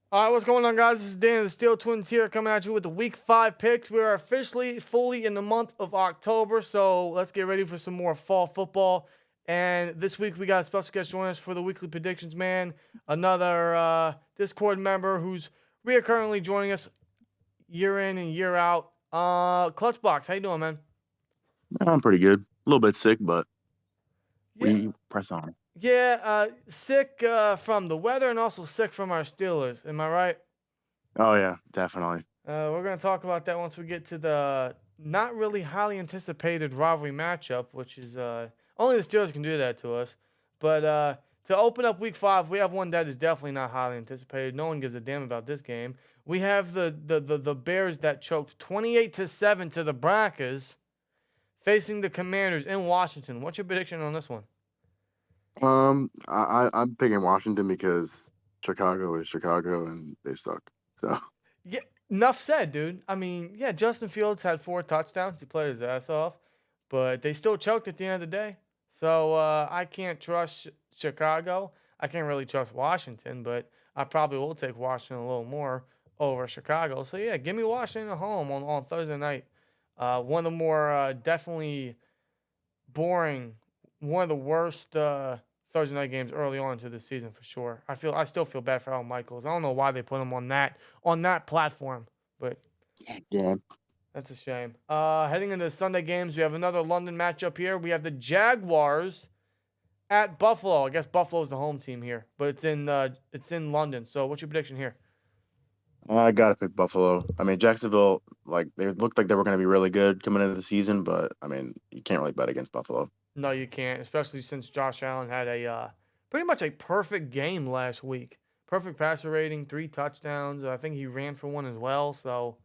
All right, what's going on, guys? This is Dan of the Steel Twins here, coming at you with the Week 5 picks. We are officially fully in the month of October, so let's get ready for some more fall football. And this week, we got a special guest joining us for the weekly predictions, man. Another Discord member who's reoccurringly joining us year in and year out. ClutchBox, how you doing, man? I'm pretty good. A little bit sick, but Yeah, we press on. sick from the weather and also sick from our Steelers. Am I right? Oh yeah, definitely. We're going to talk about that once we get to the not really highly anticipated rivalry matchup, which is only the Steelers can do that to us. But to open up Week 5, we have one that is definitely not highly anticipated. No one gives a damn about this game. We have the Bears that choked 28-7 to the Broncos, facing the Commanders in Washington. What's your prediction on this one? I'm picking Washington because Chicago is Chicago and they suck. So Yeah, enough said, dude. I mean, yeah, Justin Fields had 4 touchdowns. He played his ass off, but they still choked at the end of the day. So I can't trust Chicago. I can't really trust Washington, but I probably will take Washington a little more over Chicago. So yeah, give me Washington at home on Thursday night. One of the more definitely boring, one of the worst Thursday night games early on into the season for sure. I still feel bad for Al Michaels. I don't know why they put him on that platform, but yeah, that's a shame. Heading into the Sunday games, we have another London matchup here. We have the Jaguars at Buffalo. I guess Buffalo's the home team here, but it's in London. So what's your prediction here? I gotta pick Buffalo. I mean Jacksonville, like they looked like they were gonna be really good coming into the season, but I mean you can't really bet against Buffalo. No, you can't, especially since Josh Allen had a pretty much a perfect game last week. Perfect passer rating, 3 touchdowns. I think he ran for one as well. So,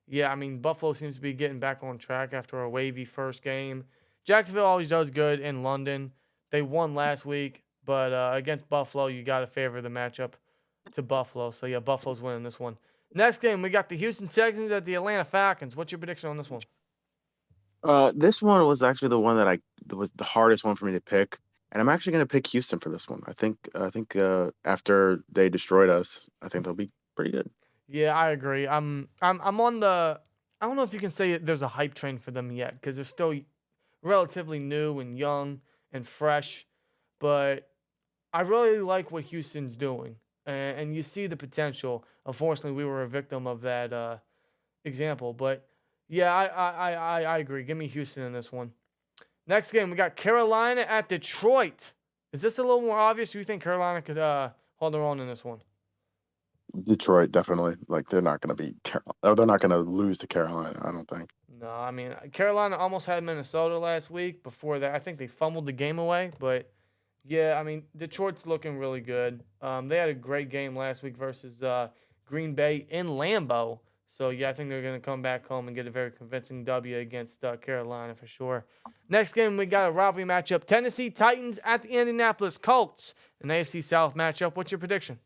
yeah, I mean, Buffalo seems to be getting back on track after a wavy first game. Jacksonville always does good in London. They won last week, but against Buffalo, you got to favor the matchup to Buffalo. So, yeah, Buffalo's winning this one. Next game, we got the Houston Texans at the Atlanta Falcons. What's your prediction on this one? This one was actually the one that was the hardest one for me to pick, and I'm actually gonna pick Houston for this one. I think after they destroyed us, I think they'll be pretty good. Yeah, I agree. I'm on the. I don't know if you can say there's a hype train for them yet because they're still relatively new and young and fresh, but I really like what Houston's doing, and you see the potential. Unfortunately, we were a victim of that example, but yeah, I agree. Give me Houston in this one. Next game, we got Carolina at Detroit. Is this a little more obvious? Do you think Carolina could hold their own in this one? Detroit definitely. Like they're not gonna lose to Carolina. I don't think. No, I mean Carolina almost had Minnesota last week. Before that, I think they fumbled the game away. But yeah, I mean Detroit's looking really good. They had a great game last week versus Green Bay in Lambeau. So yeah, I think they're gonna come back home and get a very convincing W against Carolina for sure. Next game, we got a rivalry matchup: Tennessee Titans at the Indianapolis Colts, an AFC South matchup. What's your prediction?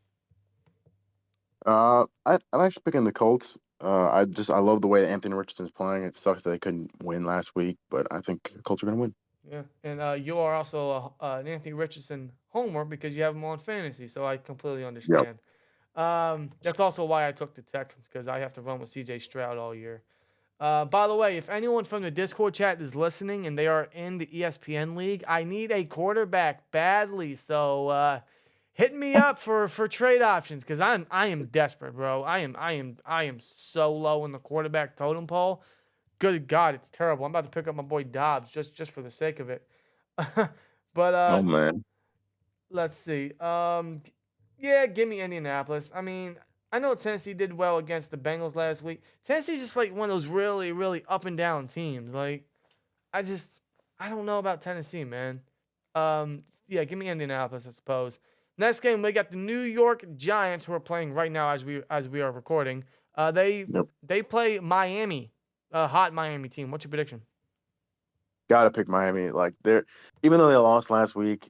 I'm actually picking the Colts. I love the way that Anthony Richardson's playing. It sucks that they couldn't win last week, but I think Colts are gonna win. Yeah, and you are also an Anthony Richardson homer because you have him on fantasy, so I completely Yep. understand. That's also why I took the Texans because I have to run with C.J. Stroud all year. By the way, if anyone from the Discord chat is listening and they are in the ESPN league, I need a quarterback badly. So hit me up for trade options because I am desperate, bro. I am so low in the quarterback totem pole. Good God, it's terrible. I'm about to pick up my boy Dobbs just for the sake of it. but Oh man. let's see. Yeah, give me Indianapolis. I mean, I know Tennessee did well against the Bengals last week. Tennessee's just like one of those really, really up and down teams. Like, I just, I don't know about Tennessee, man. Yeah, give me Indianapolis, I suppose. Next game, we got the New York Giants who are playing right now as we are recording. They Yep. they play Miami, a hot Miami team. What's your prediction? Gotta pick Miami. Like they're even though they lost last week,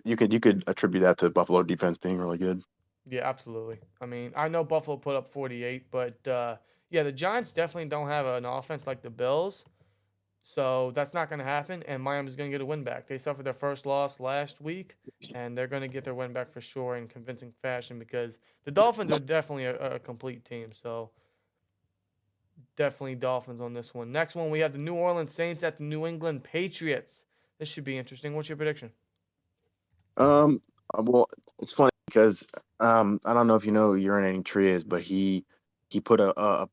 you could attribute that to Buffalo defense being really good. Yeah, absolutely. I mean, I know Buffalo put up 48, but yeah, the Giants definitely don't have an offense like the Bills. So that's not going to happen, and Miami's going to get a win back. They suffered their first loss last week, and they're going to get their win back for sure in convincing fashion because the Dolphins are definitely a complete team. So definitely Dolphins on this one. Next one, we have the New Orleans Saints at the New England Patriots. This should be interesting. What's your prediction? Well, it's funny because I don't know if you know who Urinating Tree is, but he put a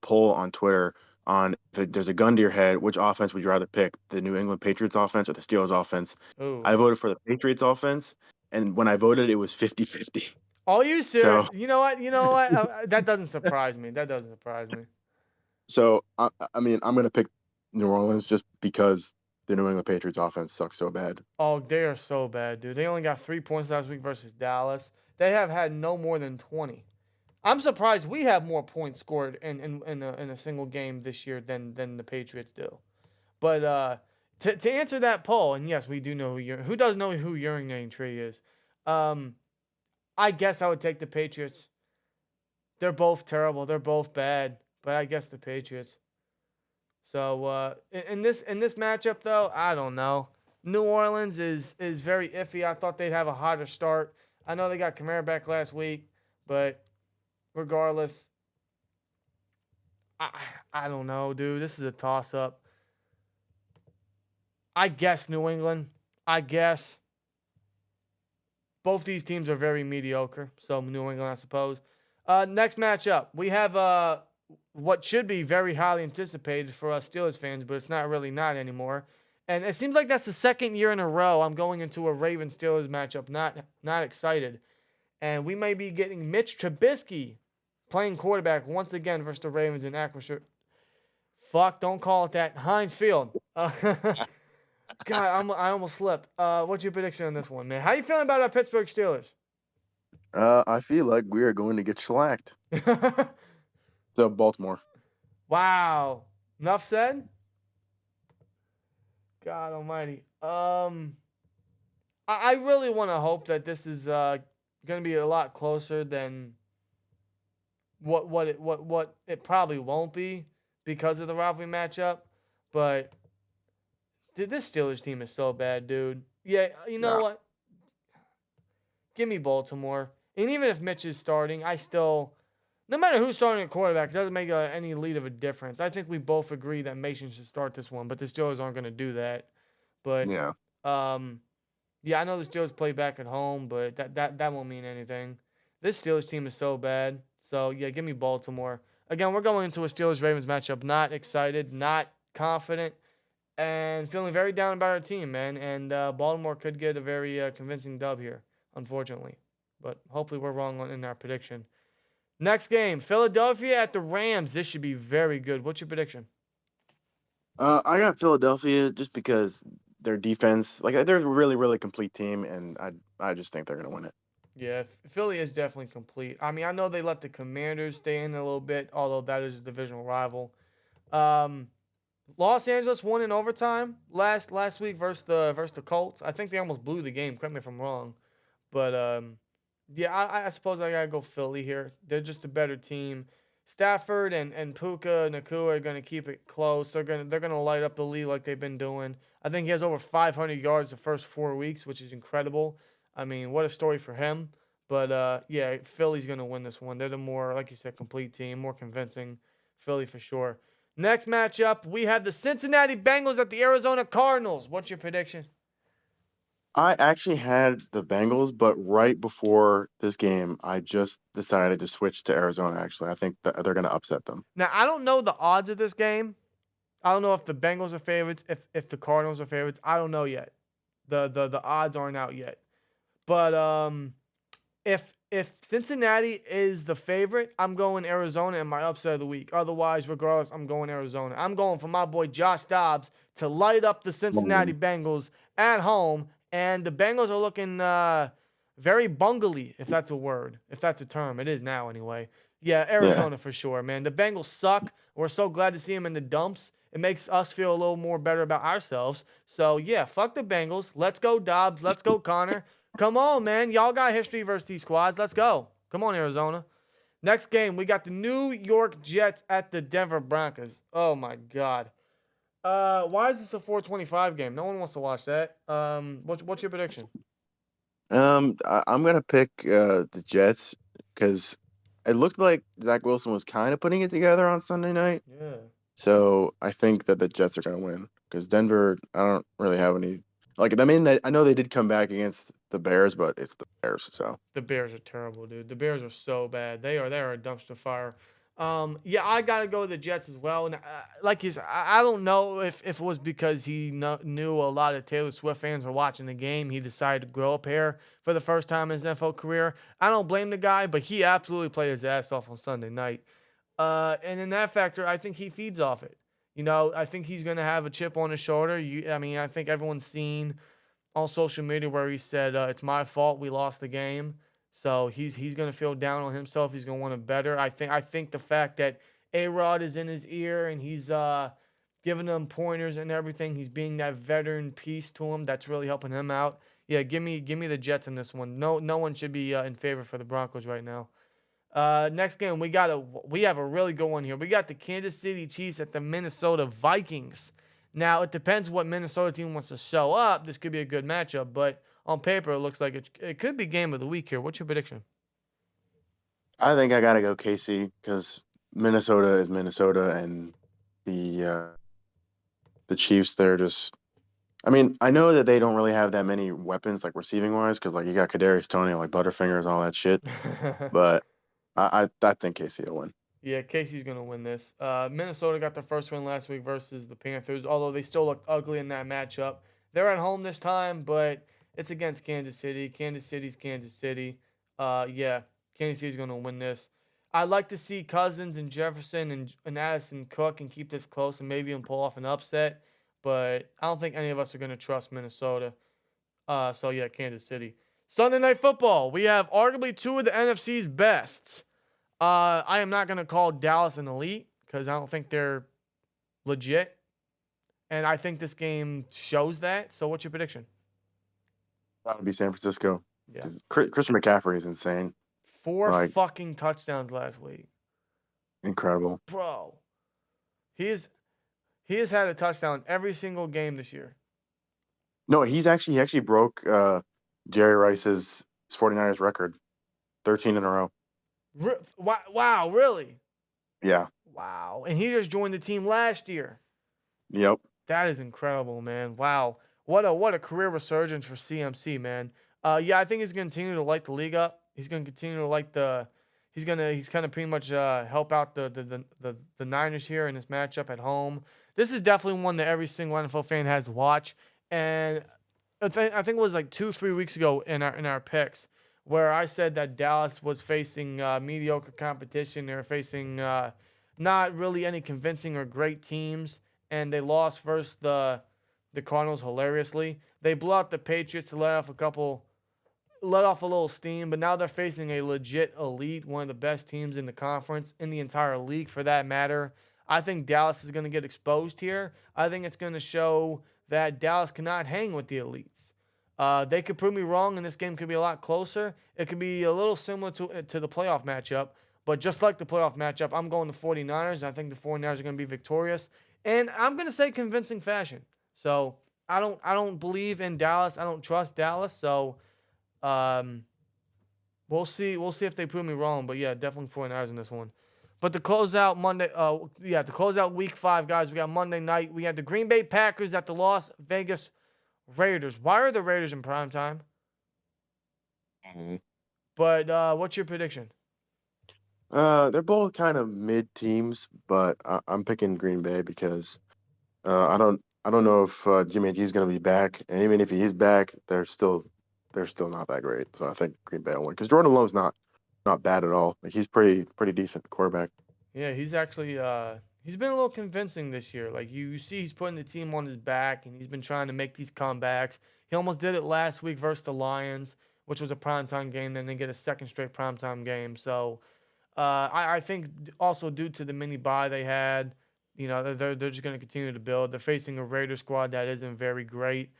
poll on Twitter on if there's a gun to your head, which offense would you rather pick, the New England Patriots offense or the Steelers offense? Oh, I voted for the Patriots offense, and when I voted, it was 50-50. are you So serious? You know what? You know what? That doesn't surprise me. That doesn't surprise me. so I mean I'm gonna pick New Orleans just because the New England Patriots offense sucks so bad. Oh, they are so bad, dude. They only got 3 points last week versus Dallas. They have had no more than 20. I'm surprised we have more points scored in a single game this year than the Patriots do. But to answer that poll, and yes, we do know who does know who Urinating Tree is. I guess I would take the Patriots. They're both terrible. They're both bad, but I guess the Patriots. So in this matchup though, I don't know. New Orleans is very iffy. I thought they'd have a hotter start. I know they got Kamara back last week, but regardless, I don't know, dude. This is a toss up. I guess New England. I guess both these teams are very mediocre. So New England, I suppose. Next matchup, we have what should be very highly anticipated for us Steelers fans, but it's not really not anymore. And it seems like that's the second year in a row I'm going into a Ravens Steelers matchup not excited. And we may be getting Mitch Trubisky playing quarterback once again versus the Ravens in Acrisure. Fuck, don't call it that. Heinz Field. God, I almost slipped. What's your prediction on this one, man? How you feeling about our Pittsburgh Steelers? I feel like we are going to get shellacked. So Baltimore. Wow. Enough said? God almighty. I really want to hope that this is going to be a lot closer than what it probably won't be because of the rivalry matchup. But dude, this Steelers team is so bad, dude. Yeah, you know what? Give me Baltimore. And even if Mitch is starting, I still, no matter who's starting at quarterback, it doesn't make any lead of a difference. I think we both agree that Mason should start this one, but the Steelers aren't going to do that. But Yeah. yeah, I know the Steelers play back at home, but that won't mean anything. This Steelers team is so bad. So yeah, give me Baltimore. Again, we're going into a Steelers-Ravens matchup. Not excited, not confident, and feeling very down about our team, man. And Baltimore could get a very convincing dub here, unfortunately. But hopefully we're wrong in our prediction. Next game, Philadelphia at the Rams. This should be very good. What's your prediction? I got Philadelphia just because their defense, like they're a really, really complete team, and I just think they're gonna win it. Yeah, Philly is definitely complete. I mean, I know they let the Commanders stay in a little bit, although that is a divisional rival. Los Angeles won in overtime last week versus the Colts. I think they almost blew the game. Correct me if I'm wrong, but yeah, I suppose I gotta go Philly here. They're just a better team. Stafford and Puka Nakua are gonna keep it close. They're gonna light up the lead like they've been doing. I think he has over 500 yards the first 4 weeks, which is incredible. I mean, what a story for him. But yeah, Philly's gonna win this one. They're the more, like you said, complete team, more convincing. Philly for sure. Next matchup, we have the Cincinnati Bengals at the Arizona Cardinals. What's your prediction? I actually had the Bengals, but right before this game, I just decided to switch to Arizona. Actually, I think that they're gonna upset them. Now, I don't know the odds of this game. I don't know if the Bengals are favorites, if the Cardinals are favorites. I don't know yet. The odds aren't out yet. But if Cincinnati is the favorite, I'm going Arizona in my upset of the week. Otherwise, regardless, I'm going Arizona. I'm going for my boy Josh Dobbs to light up the Cincinnati Bengals at home. And the Bengals are looking very bungly, if that's a word, if that's a term. It is now anyway. Yeah, Arizona for sure, man. The Bengals suck. We're so glad to see them in the dumps. It makes us feel a little more better about ourselves. So, yeah, fuck the Bengals. Let's go, Dobbs. Let's go, Connor. Come on, man. Y'all got history versus these squads. Let's go. Come on, Arizona. Next game, we got the New York Jets at the Denver Broncos. Oh, my God. Why is this a 425 game? No one wants to watch that. What's your prediction? I'm gonna pick the Jets because it looked like Zach Wilson was kind of putting it together on Sunday night. Yeah. So I think that the Jets are gonna win because Denver, I don't really have any like. I mean, I know they did come back against the Bears, but it's the Bears, so The Bears are terrible, dude. The Bears are so bad. They are a dumpster fire. Yeah, I gotta go with the Jets as well. And like he's, I don't know if it was because he knew a lot of Taylor Swift fans were watching the game. He decided to grow up hair for the first time in his NFL career. I don't blame the guy, but he absolutely played his ass off on Sunday night. And in that factor, I think he feeds off it. I think he's gonna have a chip on his shoulder. I mean, I think everyone's seen on social media where he said, "It's my fault we lost the game." So he's gonna feel down on himself. He's gonna want to better. I think the fact that A-Rod is in his ear and he's giving him pointers and everything. He's being that veteran piece to him. That's really helping him out. Yeah, give me the Jets in this one. No one should be in favor for the Broncos right now. Next game we have a really good one here. We got the Kansas City Chiefs at the Minnesota Vikings. Now it depends what Minnesota team wants to show up. This could be a good matchup, but on paper it looks like it could be game of the week here. What's your prediction? I think I gotta go KC because Minnesota is Minnesota, and the uh, the Chiefs, they're just. I mean, I know that they don't really have that many weapons like receiving wise because like you got Kadarius Toney, like Butterfingers, all that shit, but I think KC will win. Yeah, Casey's gonna win this. Minnesota got their first win last week versus the Panthers, although they still looked ugly in that matchup. They're at home this time, but it's against Kansas City. Kansas City's Kansas City. Yeah, Kansas City's gonna win this. I'd like to see Cousins and Jefferson and Addison cook and keep this close and maybe even pull off an upset, but I don't think any of us are gonna trust Minnesota. So yeah, Kansas City. Sunday Night Football. We have arguably two of the NFC's best. I am not going to call Dallas an elite because I don't think they're legit. And I think this game shows that. So what's your prediction? That would be San Francisco. Yeah. 'Cause Christian McCaffrey is insane, Four like fucking touchdowns last week. incredible. Bro. He has had a touchdown every single game this year. No, he actually broke Jerry Rice's 49ers record, 13 in a row. Wow, really? Yeah. Wow. And he just joined the team last year. Yep. That is incredible, man. Wow. What a career resurgence for CMC, man. Yeah, I think he's going to continue to light the league up. He's going to continue to like he's kind of pretty much help out the Niners here in this matchup at home. This is definitely one that every single NFL fan has to watch. And I think it was like 2-3 weeks ago in our picks where I said that Dallas was facing mediocre competition. They were facing not really any convincing or great teams, and they lost versus the Cardinals hilariously. They blew out the Patriots to let off a little steam, but now they're facing a legit elite, one of the best teams in the conference, in the entire league for that matter. I think Dallas is going to get exposed here. I think it's going to show that Dallas cannot hang with the elites. They could prove me wrong, and this game could be a lot closer. It could be a little similar to the playoff matchup, but just like the playoff matchup, I'm going the 49ers. I think the 49ers are going to be victorious, and I'm going to say convincing fashion. So I don't believe in Dallas. I don't trust Dallas. So we'll see if they prove me wrong. But yeah, definitely 49ers in this one. But to close out to close out Week 5, guys, we got Monday night. We had the Green Bay Packers at the Las Vegas Raiders. Why are the Raiders in prime time? Mhm. But what's your prediction? They're both kind of mid teams, but I'm picking Green Bay because I don't know if Jimmy G's going to be back, and even if he is back, they're still not that great. So I think Green Bay will win because Jordan Love's not bad at all. Like he's pretty decent quarterback. Yeah, he's actually he's been a little convincing this year. Like you see he's putting the team on his back and he's been trying to make these comebacks. He almost did it last week versus the Lions, which was a primetime game, then they get a second straight primetime game. So I think also due to the mini bye they had, they're just going to continue to build. They're facing a Raider squad that isn't very great.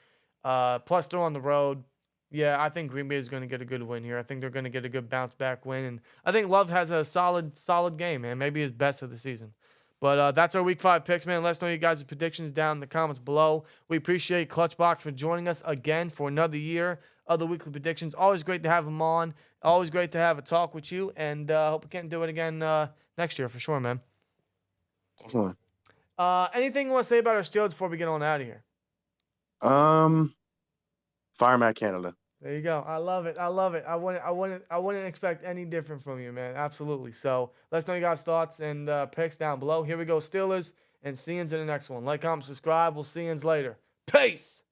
Plus they're on the road. Yeah, I think Green Bay is going to get a good win here. I think they're going to get a good bounce back win, and I think Love has a solid game, man. Maybe his best of the season. But that's our Week 5 picks, man. Let us know you guys' predictions down in the comments below. We appreciate ClutchBox for joining us again for another year of the weekly predictions. Always great to have him on. Always great to have a talk with you. And hope we can do it again next year for sure, man. Definitely. Anything you want to say about our Steelers before we get on out of here? Fire Matt Canada. There you go. I love it. I wouldn't expect any different from you, man. Absolutely. So let us know you guys' thoughts and picks down below. Here we go, Steelers, and see you in the next one. Like, comment, subscribe. We'll see you later. Peace.